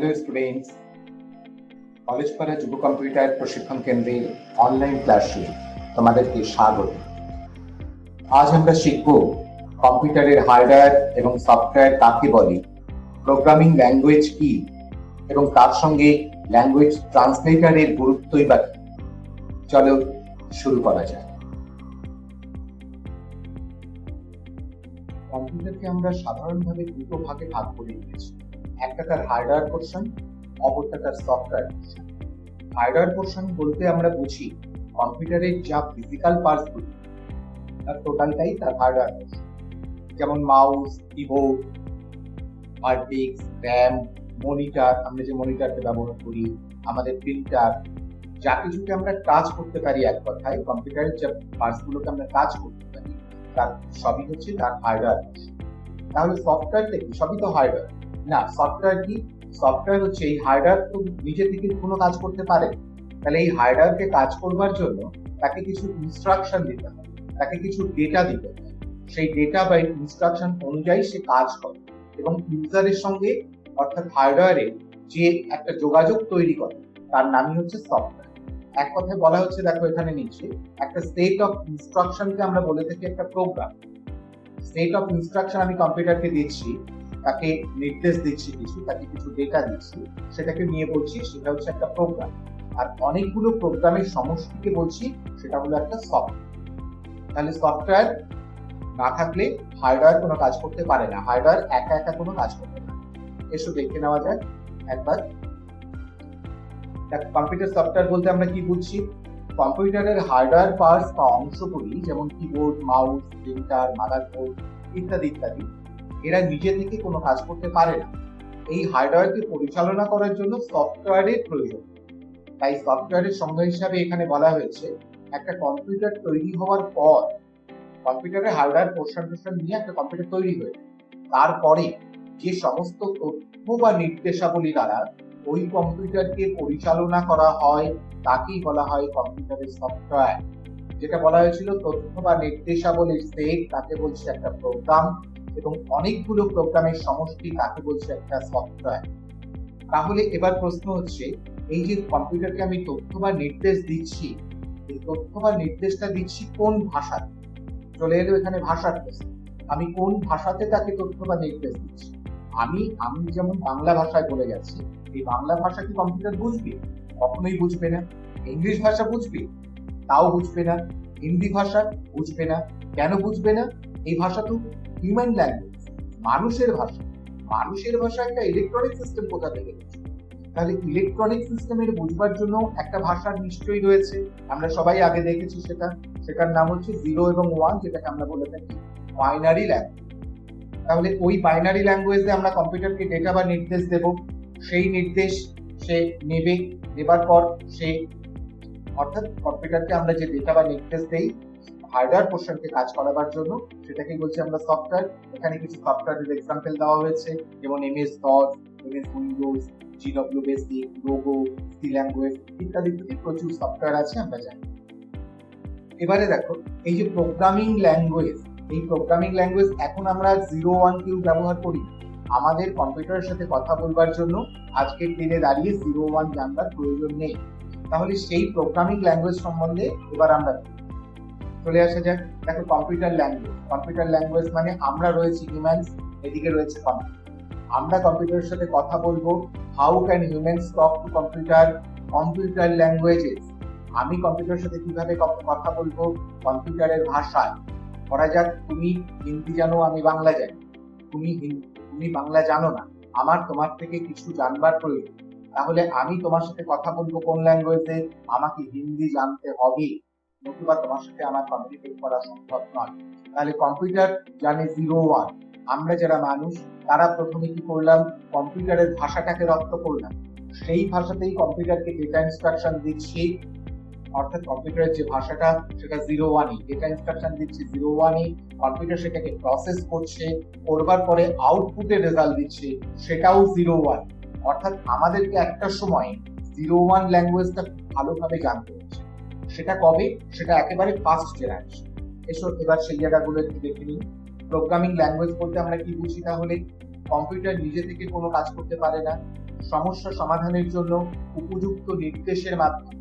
Hello students, Collegepara যুব computer প্রশিক্ষণ কেন্দ্রের অনলাইন ক্লাসে তোমাদেরকে স্বাগত। আজ আমরা শিখব কম্পিউটারের হার্ডওয়্যার এবং সফটওয়্যার কাকে বলে, প্রোগ্রামিং ল্যাঙ্গুয়েজ কি এবং তার সঙ্গে ল্যাঙ্গুয়েজ ট্রান্সলেটরের গুরুত্বই বা কি। চলো শুরু করা যাক। কম্পিউটারকে আমরা সাধারণভাবে দুটো ভাগে ভাগ করে দিয়েছি, একটা তার হার্ডওয়্যার পোর্শন, অপরটা তার সফটওয়্যার পোর্শন। হার্ডওয়্যার পোর্শন বলতে আমরা বুঝি কম্পিউটারের যা ফিজিক্যাল পার্টস গুলো তার টোটালটাই তার হার্ডওয়্যার পোর্শন, যেমন mouse, keyboard, hard disk, RAM, monitor, আমরা যে মনিটরকে ব্যবহার করি, আমাদের প্রিন্টার, যা কিছুকে আমরা টাচ করতে পারি, এক কথায় কম্পিউটারের যে পার্টস গুলোকে আমরা টাচ করতে পারি তার সবই হচ্ছে তার হার্ডওয়্যার পোর্শন। তাহলে সফটওয়্যারটা কি? সবই তো হার্ডওয়্যার না। সফটওয়্যার কি? সফটওয়্যার হচ্ছে এই হার্ডওয়্যার তো নিজে থেকে কোনো কাজ করতে পারে, তাহলে এই হার্ডওয়্যারকে কাজ করবার জন্য তাকে কিছু ইনস্ট্রাকশন দিতে হবে, তাকে কিছু ডেটা দিতে হবে। সেই ডেটা বা ইনস্ট্রাকশন অনুযায়ী সে কাজ করে এবং ইউজারের সঙ্গে অর্থাৎ হার্ডওয়্যারে যে একটা যোগাযোগ তৈরি করে তার নামই হচ্ছে সফটওয়্যার। এক কথায় বলা হচ্ছে, দেখো এখানে নিচে একটা সেট অফ ইনস্ট্রাকশনকে আমরা বলে থাকি একটা প্রোগ্রাম। সেট অফ ইনস্ট্রাকশন আমি কম্পিউটারকে দিচ্ছি, তাকে নির্দেশ দিচ্ছি কিছু, তাকে কিছু ডেটা দিচ্ছি, সেটাকে নিয়ে বলছি সেটা হচ্ছে একটা প্রোগ্রাম। আর অনেকগুলো প্রোগ্রামের সমষ্টিকে বলছি সেটা হলো একটা সফটওয়্যার। তাহলে সফটওয়্যার না থাকলে হার্ডওয়্যার কোনো কাজ করতে পারে না, হার্ডওয়্যার একা একা কোনো কাজ করতে পারে না। এসো দেখে নেওয়া যায় একবার। কম্পিউটার সফটওয়্যার বলতে আমরা কি বুঝছি? কম্পিউটারের হার্ডওয়্যার পার্টস বা অংশগুলি, যেমন কিবোর্ড, মাউস, প্রিন্টার, মাদারবোর্ড ইত্যাদি ইত্যাদি, এরা নিজে থেকে কোনো কাজ করতে পারে না। এই হার্ডওয়্যারকে পরিচালনা করার জন্য সফটওয়্যারের প্রয়োজন। তাই সফটওয়্যারের সংজ্ঞা হিসাবে এখানে বলা হয়েছে একটা কম্পিউটার তৈরি হওয়ার পর, কম্পিউটারের হার্ডওয়্যার পোর্শন নিয়ে একটা কম্পিউটার তৈরি হয়ে তারপরে যে সমস্ত তথ্য বা নির্দেশাবলী দ্বারা ওই কম্পিউটারকে পরিচালনা করা হয় তাকেই বলা হয় কম্পিউটারের সফটওয়্যার। যেটা বলা হয়েছিল তথ্য বা নির্দেশাবলীর সেট, তাকে বলছে একটা প্রোগ্রাম, এবং অনেকগুলো প্রোগ্রামের সমষ্টি তাকে বলছে একটা সফটওয়্যার। তাহলে এবার প্রশ্ন হচ্ছে, এই যে কম্পিউটারকে আমি তথ্য বা নির্দেশ দিচ্ছি, এই তথ্য বা নির্দেশটা দিচ্ছি কোন ভাষাতে? চলে এলো এখানে ভাষার প্রশ্ন। আমি কোন ভাষাতে তাকে তথ্য বা নির্দেশ দিচ্ছি? আমি যেমন বাংলা ভাষায় বলে গেছি, এই বাংলা ভাষা কি কম্পিউটার বুঝবে? কখনোই বুঝবে না। ইংলিশ ভাষা বুঝবে? তাও বুঝবে না। হিন্দি ভাষা বুঝবে না। কেন বুঝবে না? এই ভাষা তো হিউম্যান ল্যাঙ্গুয়েজ, মানুষের ভাষা। মানুষের ভাষা একটা ইলেকট্রনিক সিস্টেম কোথা থেকে বুঝবে? তাহলে ইলেকট্রনিক সিস্টেমের বুঝবার জন্য একটা ভাষার নিশ্চয়ই রয়েছে, আমরা সবাই আগে দেখেছি সেটার নাম হচ্ছে 0 এবং 1, যেটাকে আমরা বলে থাকি বাইনারি ল্যাঙ্গুয়েজ। তাহলে ওই বাইনারি ল্যাঙ্গুয়েজে আমরা কম্পিউটারকে ডেটা বা নির্দেশ দেব, সেই নির্দেশ সে নেবে, নেবার পর সে অর্থাৎ কম্পিউটারকে আমরা যে ডেটা বা নির্দেশ দেই হার্ডওয়্যার পোর্শনকে কাজ করাবার জন্য, সেটাকে বলছি আমরা সফটওয়্যার। এখানে কিছু সফটওয়্যারের এক্সাম্পল দেওয়া হয়েছে, যেমন MS-DOS, MS Windows, GW BASIC, Logo, C language ইত্যাদি ইত্যাদি প্রচুর সফটওয়্যার আছে, আমরা জানি। এবারে দেখো, এই যে প্রোগ্রামিং ল্যাঙ্গুয়েজ, এই প্রোগ্রামিং ল্যাঙ্গুয়েজ এখন আমরা 0-1 কেউ ব্যবহার করি। আমাদের কম্পিউটারের সাথে কথা বলবার জন্য আজকের দিনে দাঁড়িয়ে 0-1 জানবার প্রয়োজন নেই। তাহলে সেই প্রোগ্রামিং ল্যাঙ্গুয়েজ সম্বন্ধে এবার আমরা চলে আসা যাক। দেখো, কম্পিউটার ল্যাঙ্গুয়েজ মানে আমরা রয়েছি হিউম্যানস, এদিকে রয়েছে কম্পিউটার। আমরা কম্পিউটারের সাথে কথা বলবো। How can humans talk to computer languages. আমি কম্পিউটারের সাথে কিভাবে কথা বলবো? কম্পিউটারের ভাষায়। ধরা যাক তুমি হিন্দি জানো, আমি বাংলা জানি, তুমি বাংলা জানো না, আমার তোমার থেকে কিছু জানবার প্রয়োজন, তাহলে আমি তোমার সাথে কথা বলবো কোন ল্যাঙ্গুয়েজে? আমাকে হিন্দি জানতে হবে, নতুবা তোমার সাথে আমার কমিউনিকেট করা সম্ভব নয়। তাহলে কম্পিউটার জানে 0-1। আমরা যারা মানুষ তারা প্রথমে কি করলাম? কম্পিউটারের ভাষাটাকে রপ্ত করলাম, সেই ভাষাতেই কম্পিউটারকে ডেটা ইনস্ট্রাকশন দিচ্ছি, অর্থাৎ কম্পিউটারের যে ভাষাটা সেটা 0-1, ডেটা ইনস্ট্রাকশন দিচ্ছি 0-1, কম্পিউটার সেটাকে প্রসেস করছে, করবার পরে আউটপুটের রেজাল্ট দিচ্ছে, সেটাও 0-1। অর্থাৎ আমাদেরকে একটা সময় 0-1 ল্যাঙ্গুয়েজটা ভালোভাবে জানতে হচ্ছে। সেটা কবে? সেটা একেবারে ফার্স্ট জেনারেশন। এসো এবার সেই জায়গাগুলো একটু দেখে নিই। প্রোগ্রামিং ল্যাঙ্গুয়েজ বলতে আমরা কি বুঝি? তাহলে কম্পিউটার নিজে থেকে কোনো কাজ করতে পারে না, সমস্যা সমাধানের জন্য উপযুক্ত নির্দেশের মাধ্যমে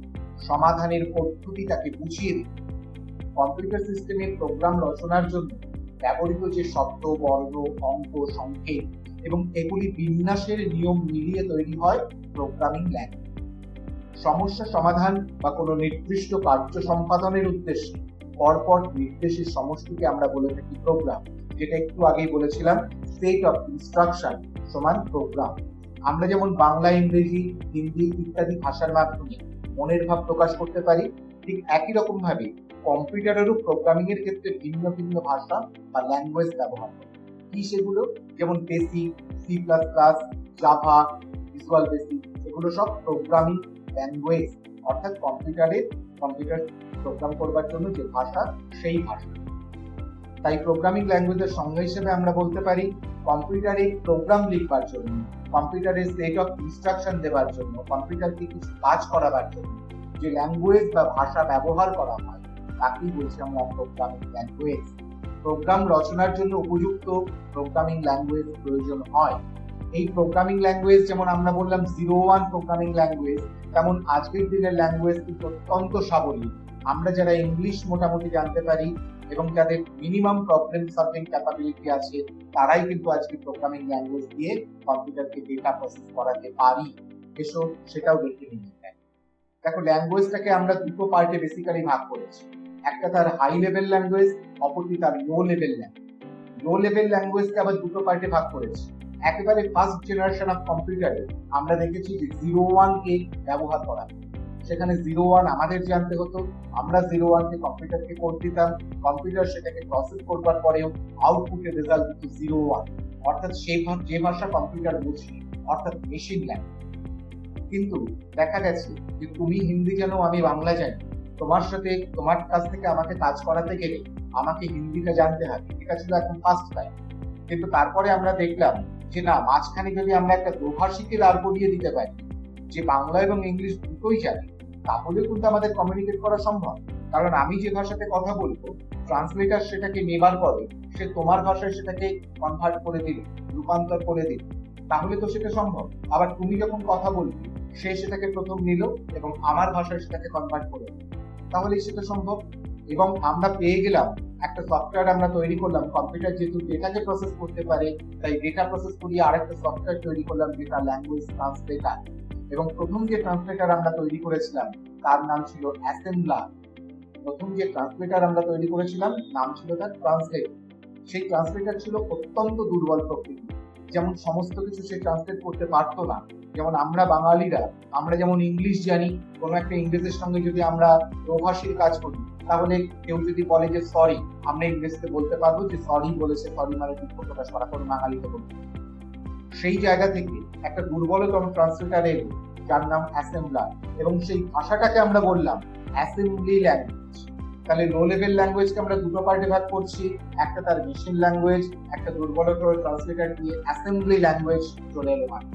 সমাধানের পদ্ধতি তাকে বুঝিয়ে দিতে। কম্পিউটার সিস্টেমের প্রোগ্রাম রচনার জন্য ব্যবহৃত যে শব্দ, বর্ণ, অঙ্ক, সংকেত এবং এগুলি বিন্যাসের নিয়ম মিলিয়ে তৈরি হয় প্রোগ্রামিং ল্যাঙ্গুয়েজ। সমস্যা সমাধান বা কোনো নির্দিষ্ট কার্য সম্পাদনের উদ্দেশ্যে পরপর নির্দেশের সমষ্টিকে আমরা বলে থাকি প্রোগ্রাম, যেটা একটু আগেই বলেছিলাম সেট অফ ইনস্ট্রাকশন সমান প্রোগ্রাম। আমরা যেমন বাংলা, ইংরেজি, হিন্দি ইত্যাদি ভাষার মাধ্যমে মনের ভাব প্রকাশ করতে পারি, ঠিক একই রকম ভাবে কম্পিউটারেরও প্রোগ্রামিং এর ক্ষেত্রে ভিন্ন ভিন্ন ভাষা বা ল্যাঙ্গুয়েজ ব্যবহার করে। কি সেগুলো? যেমন BASIC, C plus plus, Java, Visual BASIC, এগুলো সব প্রোগ্রামিং ল্যাঙ্গুয়েজ, অর্থাৎ কম্পিউটার প্রোগ্রাম করবার জন্য যে ভাষা, সেই ভাষা। তাই প্রোগ্রামিং ল্যাঙ্গুয়েজের সংজ্ঞা হিসেবে আমরা বলতে পারি কম্পিউটারে প্রোগ্রাম লিখবার জন্য, কম্পিউটারের সেট অফ ইনস্ট্রাকশন দেওয়ার জন্য, কম্পিউটারকে কিছু কাজ করাবার জন্য যে ল্যাঙ্গুয়েজ বা ভাষা ব্যবহার করা হয় তাকেই বলছি আমরা প্রোগ্রামিং ল্যাঙ্গুয়েজ। প্রোগ্রাম রচনার জন্য উপযুক্ত প্রোগ্রামিং ল্যাঙ্গুয়েজ প্রয়োজন হয়। এই প্রোগ্রামিং ল্যাঙ্গুয়েজ যেমন আমরা বললাম 01 প্রোগ্রামিং ল্যাঙ্গুয়েজ, তেমন আজকের দিনের ল্যাঙ্গুয়েজ কিন্তু অত্যন্ত সাবলীল। আমরা যারা ইংলিশ মোটামুটি জানতে পারি এবং যাদের মিনিমাম প্রবলেম সলভিং ক্যাপাবিলিটি আছে, তারাই কিন্তু আজকে প্রোগ্রামিং ল্যাঙ্গুয়েজ দিয়ে কম্পিউটারকে ডেটা প্রসেস করাতে পারি। এসো সেটাও দেখে নিই। দেখো, ল্যাঙ্গুয়েজটাকে আমরা দুটো পার্টে বেসিক্যালি ভাগ করেছি। একটা তার হাই লেভেল ল্যাঙ্গুয়েজ, অপরটি তার low level language. Low level ল্যাঙ্গুয়েজকে আবার দুটো পার্টে ভাগ করেছি। একেবারে ফার্স্ট জেনারেশন অফ কম্পিউটারে আমরা দেখেছি যে 01 কে ব্যবহার করা। সেখানে 01 আমাদের জানতে হতো, আমরা 01 কে কম্পিউটারকে কোড দিতাম, কম্পিউটার সেটাকে প্রসেস করবার পরেও আউটপুটের রেজাল্ট দিত 01, অর্থাৎ যে ভাষা কম্পিউটার বুঝি, অর্থাৎ মেশিন ল্যাঙ্গুয়েজ। কিন্তু দেখা গেছে যে তুমি হিন্দি জানো, আমি বাংলা জানি, তোমার কাছ থেকে আমাকে কাজ করাতে গেলে আমাকে হিন্দিটা জানতে হবে, এটা ছিল এখন ফার্স্ট টাইম। কিন্তু তারপরে আমরা দেখলাম যে না, মাঝখানে যদি আমরা একটা দোভাষীকে দাঁড় করিয়ে দিতে পারি যে বাংলা এবং ইংলিশ দুটোই জানে, তাহলে কিন্তু আমাদের কমিউনিকেট করা সম্ভব। কারণ আমি যে ভাষাতে কথা বলবো, ট্রান্সলেটার সেটাকে নেবার পরে সে তোমার ভাষায় সেটাকে কনভার্ট করে দিল, রূপান্তর করে দিল, তাহলে তো সেটা সম্ভব। আবার তুমি যখন কথা বলবে, সে সেটাকে প্রথম নিল এবং আমার ভাষায় সেটাকে কনভার্ট করে দিল, তাহলে সেটা সম্ভব। এবং আমরা পেয়ে গেলাম একটা সফটওয়্যার আমরা তৈরি করলাম। কম্পিউটার যেহেতু ডেটাকে প্রসেস করতে পারে, তাই ডেটা প্রসেস করিয়ে আরেকটা সফটওয়্যার তৈরি করলাম, যেটা ল্যাঙ্গুয়েজ ট্রান্সলেটার। এবং প্রথম যে ট্রান্সলেটার আমরা তৈরি করেছিলাম তার নাম ছিল অ্যাসেম্বলার। নাম ছিল তার ট্রান্সলেট। সেই ট্রান্সলেটার ছিল অত্যন্ত দুর্বল প্রকৃতি, যেমন সমস্ত কিছু সে ট্রান্সলেট করতে পারতো না। যেমন আমরা বাঙালিরা, আমরা যেমন ইংলিশ জানি, কোনো একটা ইংরেজের সঙ্গে যদি আমরা প্রভাষীর কাজ করি, তাহলে কেউ যদি বলে যে সরি, আমরা ইংরেজিতে বলতে পারবো যে সরি বলেছে, সরি মানে দুঃখ প্রকাশ করা, কোনো বাঙালিকে বলতে। সেই জায়গা থেকে একটা দুর্বলতম ট্রান্সলেটার এলো, যার নাম অ্যাসেম্বলার, এবং সেই ভাষাটাকে আমরা বললাম অ্যাসেম্বলি ল্যাঙ্গুয়েজ। তাহলে লো লেভেল ল্যাঙ্গুয়েজকে আমরা দুটো পার্টে ভাগ করছি, একটা তার মেশিন ল্যাঙ্গুয়েজ, একটা দুর্বলতর ট্রান্সলেটার দিয়ে অ্যাসেম্বলি ল্যাঙ্গুয়েজ চলে এলো। মানে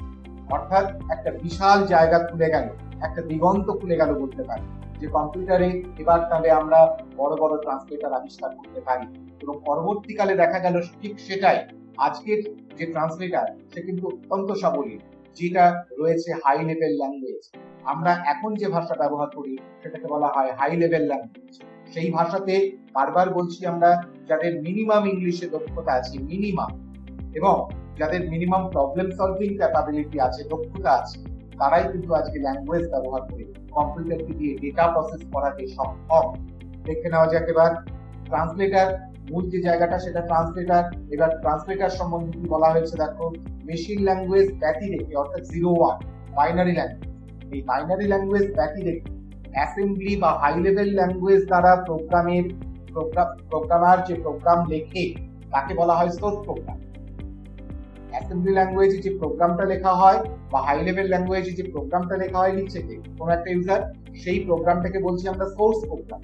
অর্থাৎ একটা বিশাল জায়গা খুলে গেল, একটা দিগন্ত খুলে গেল বলতে পারি, যে কম্পিউটারে এবার তাহলে আমরা বড় বড় ট্রান্সলেটার আবিষ্কার করতে পারি। এবং পরবর্তীকালে দেখা গেল ঠিক সেটাই, আজকের যে ট্রান্সলেটার সে কিন্তু অত্যন্ত সাবলীল, যেটা রয়েছে হাই লেভেল ল্যাঙ্গুয়েজ। আমরা এখন যে ভাষা ব্যবহার করি সেটাকে বলা হয় হাই লেভেল ল্যাঙ্গুয়েজ। সেই ভাষাতে বারবার বলছি আমরা, যাদের মিনিমাম ইংলিশে দক্ষতা আছে, মিনিমাম, এবং যাদের মিনিমাম প্রবলেম সলভিং ক্যাপাবিলিটি আছে, দক্ষতা আছে, তারাই কিন্তু আজকে ল্যাঙ্গুয়েজ ব্যবহার করে কম্পিউটারকে দিয়ে ডেটা প্রসেস করাতে সক্ষম। দেখে নেওয়া যাক এবার ট্রান্সলেটার, মূল যে জায়গাটা সেটা ট্রান্সলেটার। এবার ট্রান্সলেটার সম্বন্ধে কি বলা হয়েছে দেখো, মেশিন ল্যাঙ্গুয়েজ ব্যতি রেখে, অর্থাৎ 01 বাইনারি ল্যাঙ্গুয়েজ, এই বাইনারি ল্যাঙ্গুয়েজ ব্যতি রেখে অ্যাসেম্বলি বা হাই লেভেল ল্যাঙ্গুয়েজ দ্বারা প্রোগ্রামার যে প্রোগ্রাম লেখে তাকে বলা হয় সোর্স প্রোগ্রাম। অ্যাসেম্বলি ল্যাঙ্গুয়েজে যে প্রোগ্রামটা লেখা হয় বা হাই লেভেল ল্যাঙ্গুয়েজে যে প্রোগ্রামটা লেখা হয় লিখছে কে, কোন একটা ইউজার, সেই প্রোগ্রামটাকে বলছি আমরা সোর্স প্রোগ্রাম।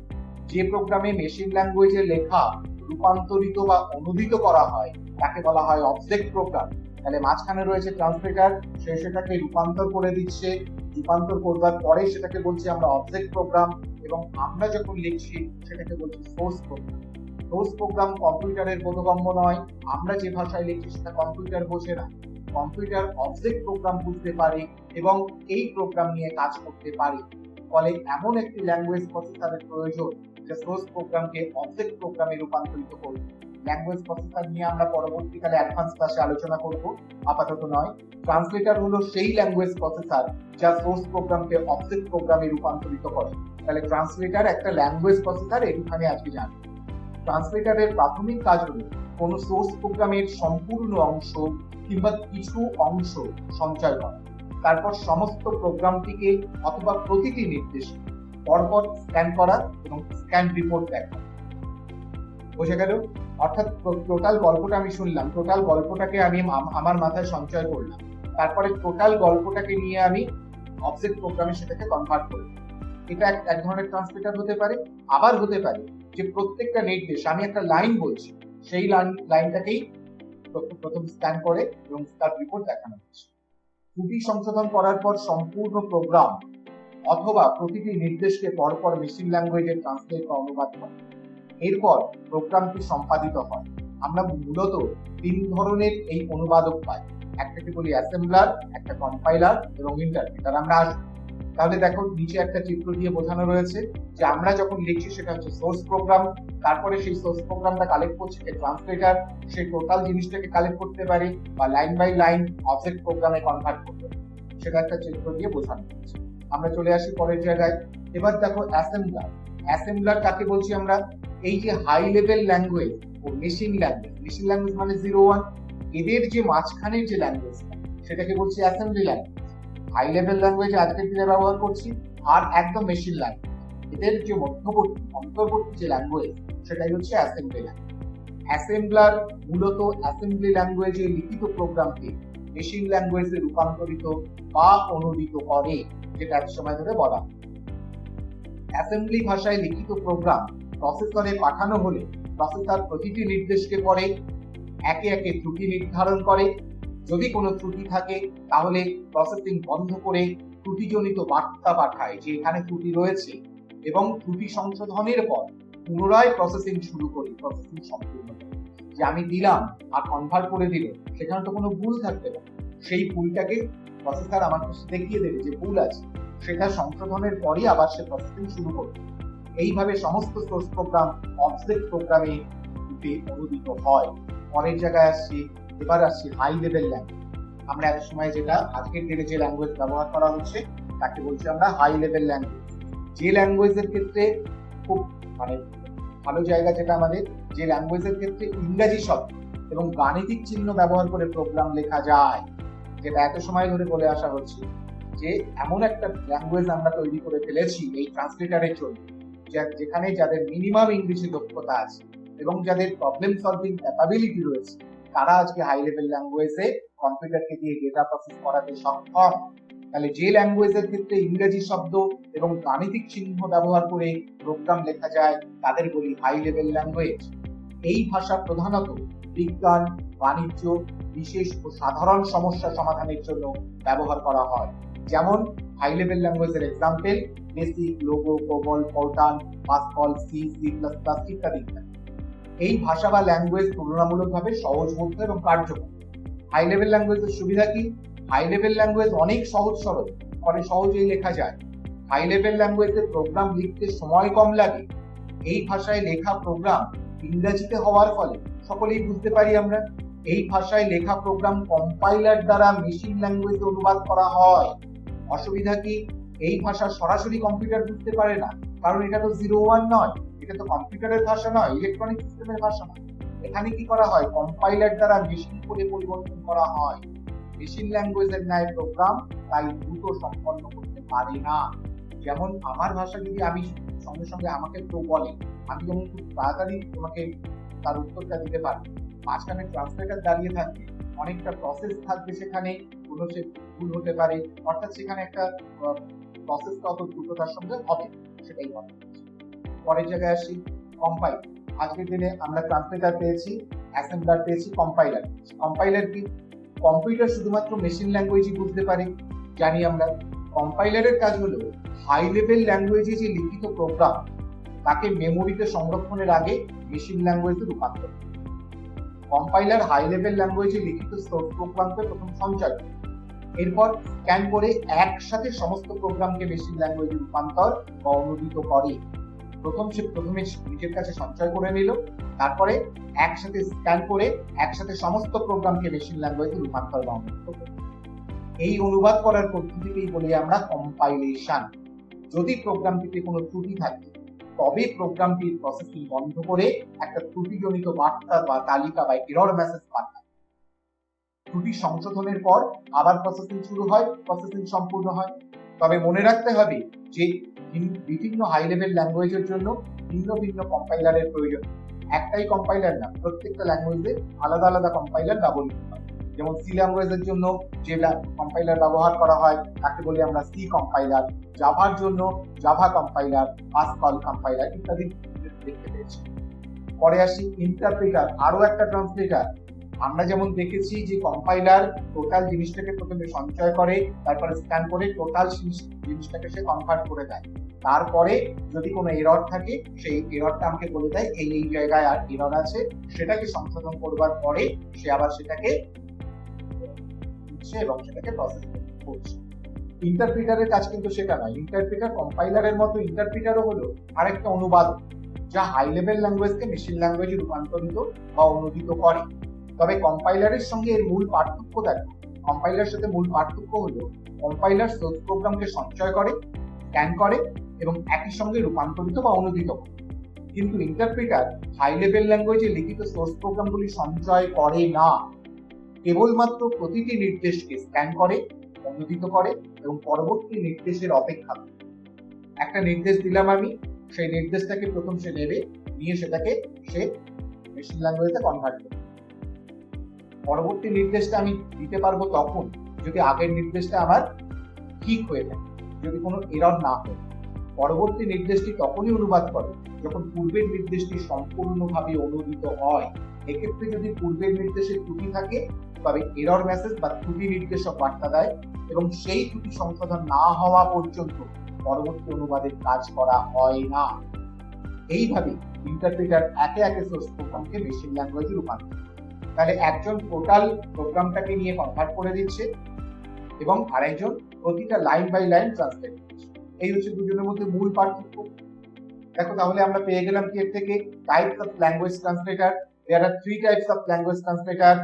যে প্রোগ্রামে মেশিন ল্যাঙ্গুয়েজে লেখা রূপান্তরিত বা অনুদিত করা হয় তাকে বলা হয় অবজেক্ট প্রোগ্রাম। তাহলে মাঝখানে রয়েছে ট্রান্সলেটার, সে সেটাকে রূপান্তর করে দিচ্ছে, রূপান্তর করবার পরে সেটাকে বলছি আমরা অবজেক্ট প্রোগ্রাম, এবং আমরা যখন লিখছি সেটাকে বলছি সোর্স প্রোগ্রাম। সোর্স প্রোগ্রাম কম্পিউটারের বোধগম্য নয়, আমরা যে ভাষায় লিখছি সেটা কম্পিউটার বোঝে না। কম্পিউটার অবজেক্ট প্রোগ্রাম বুঝতে পারে এবং এই প্রোগ্রাম নিয়ে কাজ করতে পারে। ফলে এমন একটি ল্যাঙ্গুয়েজ প্রসেসরের প্রয়োজন যে সোর্স প্রোগ্রামকে অবজেক্ট প্রোগ্রামে রূপান্তরিত করবে। ল্যাঙ্গুয়েজ প্রসেসর নিয়ে আমরা পরবর্তীকালে অ্যাডভান্স ক্লাসে আলোচনা করব, আপাতত নয়। ট্রান্সলেটর হলো সেই ল্যাঙ্গুয়েজ প্রসেসর যা সোর্স প্রোগ্রামকে অবজেক্ট প্রোগ্রামে রূপান্তরিত করে। তাহলে ট্রান্সলেটর একটা ল্যাঙ্গুয়েজ প্রসেসর, এখানে আজকে জানবো। ট্রান্সলেটরের প্রাথমিক কাজ হলো কোন সোর্স প্রোগ্রামের সম্পূর্ণ অংশ কিংবা কিছু অংশ সঞ্চয় করা, তারপর সমস্ত প্রোগ্রামটিকে অথবা প্রতিটি নির্দেশ পরপর স্ক্যান করা এবং স্ক্যান রিপোর্ট দেখা। বোঝা গেল? অর্থাৎ টোটাল গল্পটা আমি শুনলাম, টোটাল গল্পটাকে আমি আমার মাথায় সঞ্চয় করলাম, তারপরে টোটাল গল্পটাকে নিয়ে আমি অবজেক্ট প্রোগ্রামে সেটাকে কনভার্ট করলাম। এটা এক ধরনের ট্রান্সলেটর হতে পারে। আবার হতে পারে যে প্রত্যেকটা নির্দেশ, আমি একটা লাইন বলছি, সেই লাইনটাকেই প্রথম স্ক্যান করে এবং তার রিপোর্ট দেখানো হচ্ছে। ত্রুটি সংশোধন করার পর সম্পূর্ণ প্রোগ্রাম অথবা প্রতিটি নির্দেশকে পরপর মেশিন ল্যাঙ্গুয়েজে ট্রান্সলেট বা অনুবাদ করে। এরপর প্রোগ্রামটি সম্পাদিত হয়। আমরা মূলত 3 ধরনের এই অনুবাদক পাই। একটাকে বলি অ্যাসেম্বলার, একটা কম্পাইলার এবং ইন্টারপ্রেটার। আমরা আসবো। তাহলে দেখো নিচে একটা চিত্র দিয়ে বোঝানো রয়েছে যে আমরা যখন লিখছি সেটা হচ্ছে সোর্স প্রোগ্রাম, তারপরে সেই সোর্স প্রোগ্রামটা কালেক্ট করছে ট্রান্সলেটর, সেই টোটাল জিনিসটাকে কালেক্ট করতে পারে বা লাইন বাই লাইন অবজেক্ট প্রোগ্রামে কনভার্ট করতে পারে। সেটা একটা চিত্র দিয়ে বোঝানো হচ্ছে। আমরা চলে আসি পরের জায়গায়। এবার দেখো অ্যাসেম্বলার। অ্যাসেম্বলার কাকে বলছি আমরা? এই যে হাই লেভেল ল্যাঙ্গুয়েজ ও মেশিন ল্যাঙ্গুয়েজ, মেশিন ল্যাঙ্গুয়েজ মানে 0-1, এদের যে মাঝখানের যে ল্যাঙ্গুয়েজটা সেটাকে বলছি assembly language. High level language আজকের দিনে ব্যবহার করছি, আর একদম মেশিন ল্যাঙ্গুয়েজ, এদের যে অন্তর্বর্তী যে ল্যাঙ্গুয়েজ সেটাই হচ্ছে অ্যাসেম্বলি ল্যাঙ্গুয়েজ। অ্যাসেম্বলার মূলত অ্যাসেম্বলি ল্যাঙ্গুয়েজে লিখিত প্রোগ্রামকে মেশিন ল্যাঙ্গুয়েজে রূপান্তরিত বা অনুদিত করে, যেটা এক সময় ধরে বলা। অ্যাসেম্বলি ভাষায় লিখিত প্রোগ্রাম প্রসেসরে পাঠানো হলে প্রসেসর প্রতিটি নির্দেশকে পড়ে, একে একে ত্রুটি নির্ধারণ করে। যদি কোনো ত্রুটি থাকে তাহলে প্রসেসিং বন্ধ করে ত্রুটিজনিত বার্তা পাঠায় যে এখানে ত্রুটি রয়েছে, এবং ত্রুটি সংশোধনের পর পুনরায় প্রসেসিং শুরু করি। প্রসেসিং সম্পূর্ণ যে আমি দিলাম আর কনভার্ট করে দিলে সেখানে তো কোনো ভুল থাকতে পারে, সেই ভুলটাকে প্রসেসর আমার কাছে দেখিয়ে দেবে যে ভুল আছে, সেটা সংশোধনের পরই আবার সে প্রসেসিং শুরু করবে। এইভাবে সমস্ত সোর্স প্রোগ্রাম অবজেক্ট প্রোগ্রামে অনুদিত হয়। পরের জায়গায় আসছি, এবার আসছি হাই লেভেল ল্যাঙ্গুয়েজ। আমরা এক সময় যেটা আজকের দিনে যে ল্যাঙ্গুয়েজ ব্যবহার করা হচ্ছে তাকে বলছি আমরা হাই লেভেল ল্যাঙ্গুয়েজ। যে ল্যাঙ্গুয়েজের ক্ষেত্রে খুব ভালো জায়গা যেটা আমাদের, যে ল্যাঙ্গুয়েজের ক্ষেত্রে ইংরেজি শব্দ এবং গাণিতিক চিহ্ন ব্যবহার করে প্রোগ্রাম লেখা যায়, যেটা এত সময় ধরে বলে আসা হচ্ছে যে এমন একটা ল্যাঙ্গুয়েজ আমরা তৈরি করে ফেলেছি এই ট্রান্সলেটরের জন্য, যেখানে যাদের মিনিমাম ইংরেজি দক্ষতা আছে এবং যাদের প্রবলেম সলভিং ক্যাপাবিলিটি রয়েছে, তারা আজকে হাই লেভেল ল্যাঙ্গুয়েজে কম্পিউটারকে দিয়ে ডেটা প্রসেস করাতে সক্ষম। তাহলে যে ল্যাঙ্গুয়েজের ক্ষেত্রে ইংরেজি শব্দ এবং গাণিতিক চিহ্ন ব্যবহার করে প্রোগ্রাম লেখা যায় তাদের বলি হাই লেভেল ল্যাঙ্গুয়েজ। এই ভাষা প্রধানত বিজ্ঞান, বাণিজ্য, বিশেষ ও সাধারণ সমস্যা সমাধানের জন্য ব্যবহার করা হয়। যেমন হাই লেভেল ল্যাঙ্গুয়েজের example BASIC, LOGO, COBOL, FORTRAN, Pascal, C, C plus plus ইত্যাদি ইত্যাদি। এই ভাষা বা ল্যাঙ্গুয়েজ তুলনামূলকভাবে সহজবোধ্য এবং কার্যকর। হাই লেভেল ল্যাঙ্গুয়েজের সুবিধা কি? হাই লেভেল ল্যাঙ্গুয়েজ অনেক সহজ সরল, ফলে সহজেই লেখা যায়। হাই লেভেল ল্যাঙ্গুয়েজে প্রোগ্রাম লিখতে সময় কম লাগে। এই ভাষায় লেখা প্রোগ্রাম ইংরেজিতে হওয়ার ফলে সকলেই বুঝতে পারি আমরা। এই ভাষায় লেখা প্রোগ্রাম কম্পাইলার দ্বারা মেশিন ল্যাঙ্গুয়েজে অনুবাদ করা হয়। অসুবিধা কি? এই ভাষা সরাসরি কম্পিউটার বুঝতে পারে না, কারণ এটা তো 0-1 নয়, এটা তো কম্পিউটারের ভাষা নয়, ইলেকট্রনিক সিস্টেমের ভাষা নয়। এখানে কি করা হয়? কম্পাইলার দ্বারা মেশিন কোডে পরিবর্তন করা হয়। মেশিন ল্যাঙ্গুয়েজের ন্যায় প্রোগ্রাম তাই দ্রুত সম্পন্ন করতে পারে না। যেমন আমার ভাষা যদি আমি সঙ্গে সঙ্গে আমাকে কেউ বলে, আমি যেমন খুব তাড়াতাড়ি তোমাকে তার উত্তরটা দিতে পারবো। মাঝখানে ট্রান্সলেটর দাঁড়িয়ে থাকবে, অনেকটা প্রসেস থাকবে, সেখানে কোনো সে ভুল হতে পারে, অর্থাৎ সেখানে একটা প্রসেসটা অত দ্রুততার সঙ্গে হবে, সেটাই হবে। পরের জায়গায় আসি কম্পাইল। আজকের দিনে আমরা ট্রান্সলেটর পেয়েছি, অ্যাসেম্বলার পেয়েছি, কম্পাইলার। কম্পাইলার কি? কম্পিউটার শুধুমাত্র মেশিন ল্যাঙ্গুয়েজই বুঝতে পারে, জানি আমরা। কম্পাইলারের কাজ হলো হাই লেভেল ল্যাঙ্গুয়েজে যে লিখিত প্রোগ্রাম তাকে মেমোরিতে সংরক্ষণের আগে মেশিন ল্যাঙ্গুয়েজে রূপান্তর। কম্পাইলার হাই লেভেল ল্যাঙ্গুয়েজে লিখিত সোর্স প্রোগ্রামকে প্রথম সঞ্চয় করে, এরপর স্ক্যান করে একসাথে সমস্ত প্রোগ্রামকে মেশিন ল্যাঙ্গুয়েজে রূপান্তর বা অনুদিত করে। প্রথমে নিজের কাছে সঞ্চয় করে নিল, তারপরে একসাথে স্ক্যান করে একসাথে সমস্ত প্রোগ্রামকে মেশিন ল্যাঙ্গুয়েজে রূপান্তর বা অনুদিত করে। এই অনুবাদ করার পদ্ধতিকেই বলি আমরা কম্পাইলেশন। যদি প্রোগ্রামটিতে কোনো ত্রুটি থাকে তবে প্রোগ্রামটির প্রসেসিং বন্ধ করে একটা ত্রুটিজনিত বার্তা বা তালিকা বা এরর মেসেজ পাঠায়। ত্রুটি সংশোধনের পর আবার প্রসেসিং শুরু হয়, প্রসেসিং সম্পূর্ণ হয়। তবে মনে রাখতে হবে যে বিভিন্ন হাই লেভেল ল্যাঙ্গুয়েজের জন্য ভিন্ন ভিন্ন কম্পাইলারের প্রয়োজন। একটাই কম্পাইলার না, প্রত্যেকটা ল্যাঙ্গুয়েজে আলাদা আলাদা কম্পাইলার ব্যবহৃত হয়। যেমন সি ল্যাঙ্গুয়েজের জন্য যে কম্পাইলার ব্যবহার করা হয় তাকে বলি আমরা সি কম্পাইলার, জাভার জন্য জাভা কম্পাইলার, পাসকাল কম্পাইলার ইত্যাদি দেখতে পেয়েছি। পরে আসি ইন্টারপ্রিটার, আরো একটা ট্রান্সলেটার। আমরা যেমন দেখেছি যে কম্পাইলার টোটাল জিনিসটাকে প্রথমে সঞ্চয় করে, তারপরে স্ক্যান করে টোটাল জিনিসটাকে সে কনভার্ট করে দেয়। তারপরে যদি কোনো এরর থাকে সেই এররটা আমাকে বলে দেয় এই জায়গায় আর এরর আছে, সেটাকে সংশোধন করবার পরে সে আবার সেটাকে এবং সেটাকে প্রসেস করছে। ইন্টারপ্রিটারের কাজ কিন্তু সেটা নয়। ইন্টারপ্রিটার কম্পাইলারের মতো ইন্টারপ্রিটারও হলো আরেকটা অনুবাদ, যা হাই লেভেল ল্যাঙ্গুয়েজকে মেশিন ল্যাঙ্গুয়েজে রূপান্তরিত বা অনুদিত করে। তবে কম্পাইলারের সঙ্গে এর মূল পার্থক্য দেখো, কম্পাইলারের সাথে মূল পার্থক্য হলো কম্পাইলার সোর্স প্রোগ্রামকে সঞ্চয় করে, স্ক্যান করে এবং একই সঙ্গে রূপান্তরিত বা অনুদিত করে। কিন্তু ইন্টারপ্রিটার হাই লেভেল ল্যাঙ্গুয়েজে লিখিত সোর্স প্রোগ্রামগুলি সঞ্চয় করে না, কেবলমাত্র প্রতিটি নির্দেশকে স্ক্যান করে, অনুদিত করে এবং পরবর্তী নির্দেশের অপেক্ষা করে। একটা নির্দেশ দিলাম আমি, সেই নির্দেশটাকে প্রথম সে নেবে, নিয়ে সেটাকে সে মেশিন ল্যাঙ্গুয়েজে কনভার্ট করবে। পরবর্তী নির্দেশটা আমি দিতে পারবো তখন যদি আগের নির্দেশটা আমার ঠিক হয়ে থাকে, যদি কোনো এরর না হয়। পরবর্তী নির্দেশটি তখনই অনুবাদ করে যখন পূর্বের নির্দেশটি সম্পূর্ণভাবে অনুদিত হয়। এক্ষেত্রে যদি পূর্বের নির্দেশে ত্রুটি থাকে তবে এরর মেসেজ বা ত্রুটি নির্দেশক বার্তা দেয় এবং সেই ত্রুটি সংশোধন না হওয়া পর্যন্ত পরবর্তী অনুবাদের কাজ করা হয় না। এইভাবে ইন্টারপ্রিটার একে একে সোর্স প্রোগ্রামকে মেশিন ল্যাঙ্গুয়েজে রূপান্তর করে। তাহলে একজন টোটাল প্রোগ্রামটাকে নিয়ে কনভার্ট করে দিচ্ছে এবং আরেকজন প্রতিটা লাইন বাই লাইন ট্রান্সলেট করছে। এই হচ্ছে দুজনের মধ্যে মূল পার্থক্য। দেখো তাহলে আমরা পেয়ে গেলাম কি এর থেকে types of language translator. There are 3 types of language translator.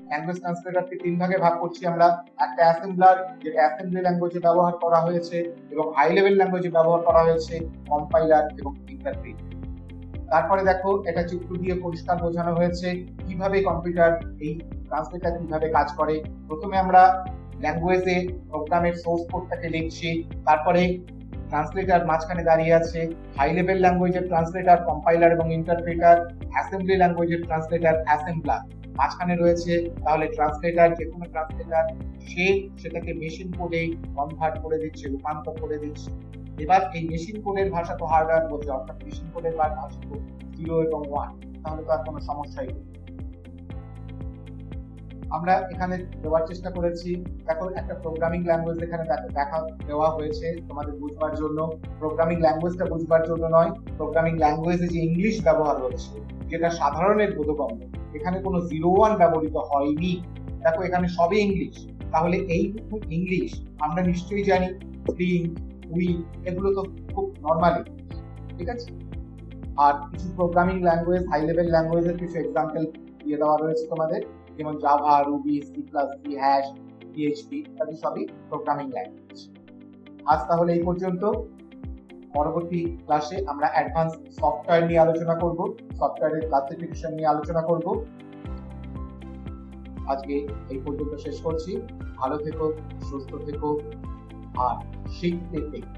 Language ট্রান্সলেটারকে 3 ভাগে ভাগ করছি আমরা। একটা অ্যাসেম্বলার, যেটা অ্যাসেম্বলি ল্যাঙ্গুয়েজে ব্যবহার করা হয়েছে এবং হাই লেভেল ল্যাঙ্গুয়েজে ব্যবহার করা হয়েছে কম্পাইলার এবং ইন্টারপ্রিটার। তারপরে দেখো এটা চিত্র দিয়ে পরিষ্কার বোঝানো হয়েছে কিভাবে কম্পিউটার এই ট্রান্সলেটার কিভাবে কাজ করে। প্রথমে আমরা ল্যাঙ্গুয়েজে প্রোগ্রামের সোর্স কোডটাকে লিখছি, তারপরে ট্রান্সলেটার মাঝখানে দাঁড়িয়ে আছে। হাই লেভেল ল্যাঙ্গুয়েজের ট্রান্সলেটার কম্পাইলার এবং ইন্টারপ্রিটার, অ্যাসেম্বলি ল্যাঙ্গুয়েজের ট্রান্সলেটার অ্যাসেম্বলার মাঝখানে রয়েছে। তাহলে ট্রান্সলেটার, যে কোনো ট্রান্সলেটার, সে সেটাকে মেশিন কোডে কনভার্ট করে দিচ্ছে, রূপান্তর করে দিচ্ছে। এবার এই মেশিন কোডের ভাষা তো হার্ডওয়্যার বোঝে, অর্থাৎ মেশিন কোডের ভাষা তো 0 এবং 1, তাহলে তো আর কোনো সমস্যাই নেই। আমরা এখানে দেওয়ার চেষ্টা করেছি, দেখো একটা প্রোগ্রামিং ল্যাঙ্গুয়েজ এখানে দেখা দেওয়া হয়েছে তোমাদের বুঝবার জন্য। প্রোগ্রামিং ল্যাঙ্গুয়েজটা বুঝবার জন্য নয়, প্রোগ্রামিং ল্যাঙ্গুয়েজে যে ইংলিশ ব্যবহার হচ্ছে যেটা সাধারণের বোধগম্য, এখানে কোনো 0-1 ব্যবহৃত হয়নি। দেখো এখানে সবই ইংলিশ। তাহলে এই ইংলিশ আমরা নিশ্চয়ই জানি, স্প্রিং, উই, এগুলো তো খুব নর্মালি, ঠিক আছে। আর কিছু প্রোগ্রামিং ল্যাঙ্গুয়েজ, হাই লেভেল ল্যাঙ্গুয়েজের কিছু এক্সাম্পল দিয়ে দেওয়া রয়েছে তোমাদের, যেমন Java, Ruby, C plus C, hash, PHP ইত্যাদি সবই প্রোগ্রামিং ল্যাঙ্গুয়েজ। আজ তাহলে এই পর্যন্ত। পরবর্তী ক্লাসে আমরা অ্যাডভান্স সফটওয়্যার নিয়ে আলোচনা করব, সফটওয়্যারের ক্লাসিফিকেশন নিয়ে আলোচনা করব। আজকে এই পর্যন্ত শেষ করছি। ভালো থেকো, সুস্থ থেকো আর শিখতে থেকো।